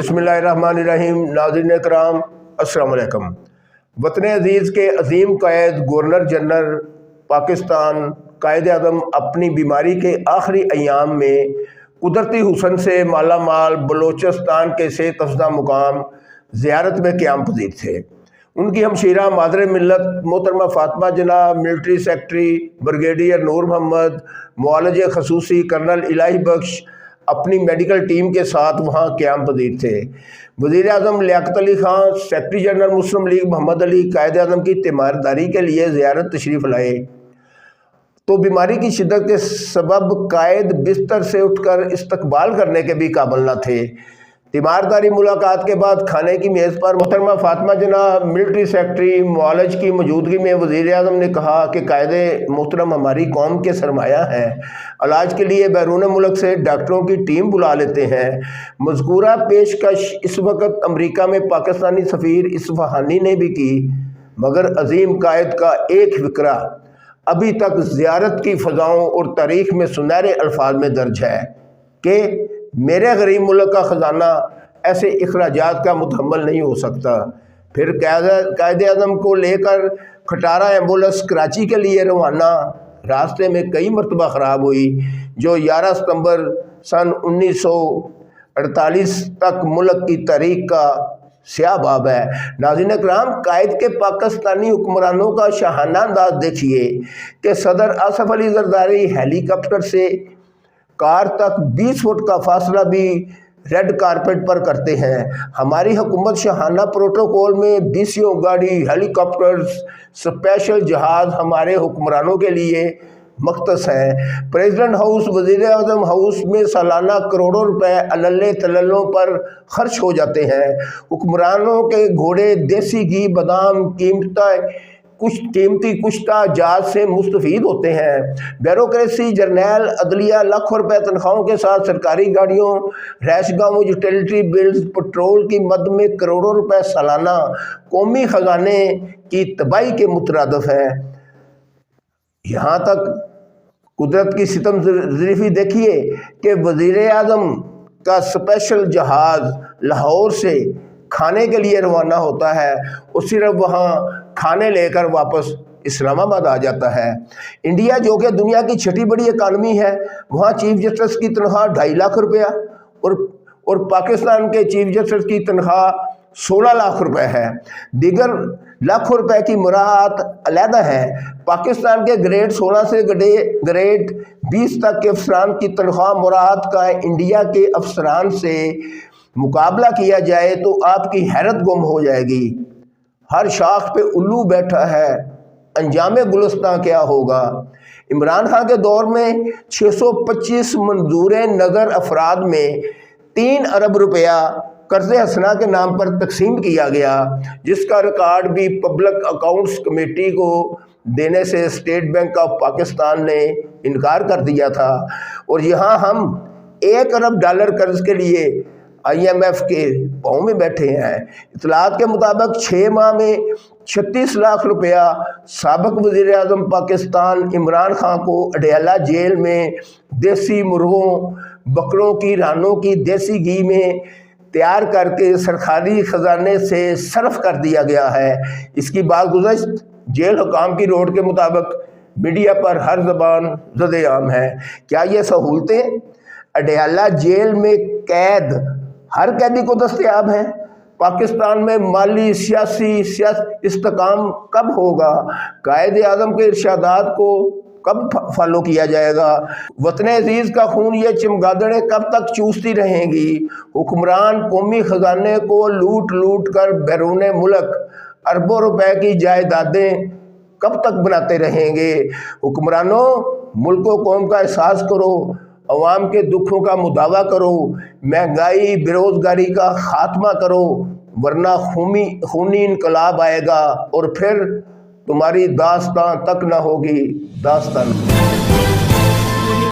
बिस्मिल्लाहिर्रहमानिर्रहीम। नाज़रीन इकराम, अस्सलाम वालेकुम। वतन अजीज़ के अजीम कायद गवर्नर जनरल पाकिस्तान कायद आज़म अपनी बीमारी के आखिरी अयाम में कुदरती हुस्न से माला माल बलोचिस्तान के सेहत अफजा मुकाम ज़ियारत में क़याम पज़ीर थे। उनकी हमशीरा मादर मिल्लत मोहतरमा फ़ातिमा जनाब, मिलिट्री सेक्रेटरी ब्रिगेडियर नूर मोहम्मद, मुआलज खसूसी कर्नल इलाही बख्श अपनी मेडिकल टीम के साथ वहाँ क़याम पज़ीर थे। वज़ीर आज़म लियाकत अली ख़ान, सेक्रेटरी जनरल मुस्लिम लीग मोहम्मद अली कायद आज़म की तीमारदारी के लिए ज़ियारत तशरीफ़ लाए तो बीमारी की शिद्दत के सबब कायद बिस्तर से उठकर इस्तकबाल करने के भी काबिल न थे। तीमारदारी मुलाकात के बाद खाने की मेज़ पर मोहतरमा फ़ातिमा जनाब, मिलिट्री सेक्रेटरी मुआलज की मौजूदगी में वज़ीर आज़म ने कहा कि कायदे मोहतरम हमारी कौम के सरमाया हैं। इलाज के लिए बैरून मुल्क से डॉक्टरों की टीम बुला लेते हैं। मज़कूरा पेशकश इस वक्त अमरीका में पाकिस्तानी सफ़ीर इस्फ़हानी ने भी की, मगर अजीम कायद का एक फ़िक्रा अभी तक ज़ियारत की फ़ज़ाओं और तारीख़ में सुनहरे अल्फाज में दर्ज है कि मेरे गरीब मुल्क का ख़जाना ऐसे अखराजात का मुतहम्मल नहीं हो सकता। फिर कायद आज़म को लेकर खटारा एम्बुलेंस कराची के लिए रवाना, रास्ते में कई मरतबा ख़राब हुई, जो 11 सितंबर सन 1948 तक मुल्क की तारीख़ का स्याह बाब है। नाज़रीन इकराम, कायद के पाकिस्तानी हुक्मरानों का शाहाना अंदाज देखिए कि सदर आसफ अली ज़रदारी हेलीकॉप्टर से कार तक 20 फुट का फासला भी रेड कारपेट पर करते हैं। हमारी हुकूमत शाहाना प्रोटोकॉल में बीसियों गाड़ी, हेलीकॉप्टर्स, स्पेशल जहाज़ हमारे हुक्मरानों के लिए मख्तस हैं। प्रेसिडेंट हाउस, वज़ीर आज़म हाउस में सालाना करोड़ों रुपए अल्ले तल्लों पर खर्च हो जाते हैं। हुक्मरानों के घोड़े, देसी घी, बादाम, कीमती कुश्ता जहाज से मुस्तफ़ीद होते हैं। ब्यूरोक्रेसी, जर्नैल, अदलिया लाखों रुपए तनख्वाहों के साथ सरकारी गाड़ियों, रैशगाहों, यूटिलिटी बिल्स, पेट्रोल की मद में करोड़ों रुपए सालाना कौमी ख़जाने की तबाही के मुतरादिफ हैं। यहाँ तक कुदरत की सितम ज़रीफ़ी देखिए कि वज़ीर आज़म का स्पेशल जहाज़ लाहौर से खाने के लिए रवाना होता है और सिर्फ वहाँ खाने लेकर वापस इस्लामाबाद आ जाता है। इंडिया, जो कि दुनिया की छठी बड़ी इकानमी है, वहाँ चीफ जस्टिस की तनख्वाह 2.5 लाख रुपया और पाकिस्तान के चीफ जस्टिस की तनख्वाह 16 लाख रुपए है। दीगर लाखों रुपए की मुराद अलहदा है। पाकिस्तान के ग्रेड 16 से ग्रेड 20 तक के अफसरान की तनख्वाह मुराद का इंडिया के अफसरान से मुकाबला किया जाए तो आपकी हैरत गुम हो जाएगी। हर शाख पे उल्लू बैठा है, अंजामे गुलिस्तां क्या होगा। इमरान खान के दौर में 625 मंजूर नज़र अफराद में 3 अरब रुपया कर्ज़ हसना के नाम पर तकसीम किया गया, जिसका रिकॉर्ड भी पब्लिक अकाउंट्स कमेटी को देने से स्टेट बैंक ऑफ पाकिस्तान ने इनकार कर दिया था। और यहाँ हम $1 अरब कर्ज़ के लिए IMF के पाँव में बैठे हैं। इतलात के मुताबिक 6 माह में 36 लाख रुपया साबिक वज़ीर आज़म पाकिस्तान इमरान खान को अडयाला जेल में देसी मुर्गों, बकरों की रानों की देसी घी में तैयार करके सरकारी ख़जाने से सर्फ कर दिया गया है। इसकी बाज़गुज़श्त जेल हुकाम की रोड के मुताबिक मीडिया पर हर ज़बान ज़द-ए-आम है। क्या ये सहूलतें अडयाला जेल में कैद हर कैदी को दस्तयाब हैं? पाकिस्तान में माली सियासी इस्तेकाम कब होगा? कायद आज़म के इरशादात को कब फॉलो किया जाएगा? वतन अजीज़ का खून ये चमगादड़ें कब तक चूसती रहेंगी? हुक्मरान कौमी ख़जाने को लूट लूट कर बैरून मुल्क अरबों रुपए की जायदादें कब तक बनाते रहेंगे? हुक्मरानों, मुल्क कौम का एहसास करो, अवाम के दुखों का मुदावा करो, महंगाई बेरोज़गारी का ख़ात्मा करो, वरना खूनी इनकलाब आएगा और फिर तुम्हारी दास्तां तक न होगी दास्तान।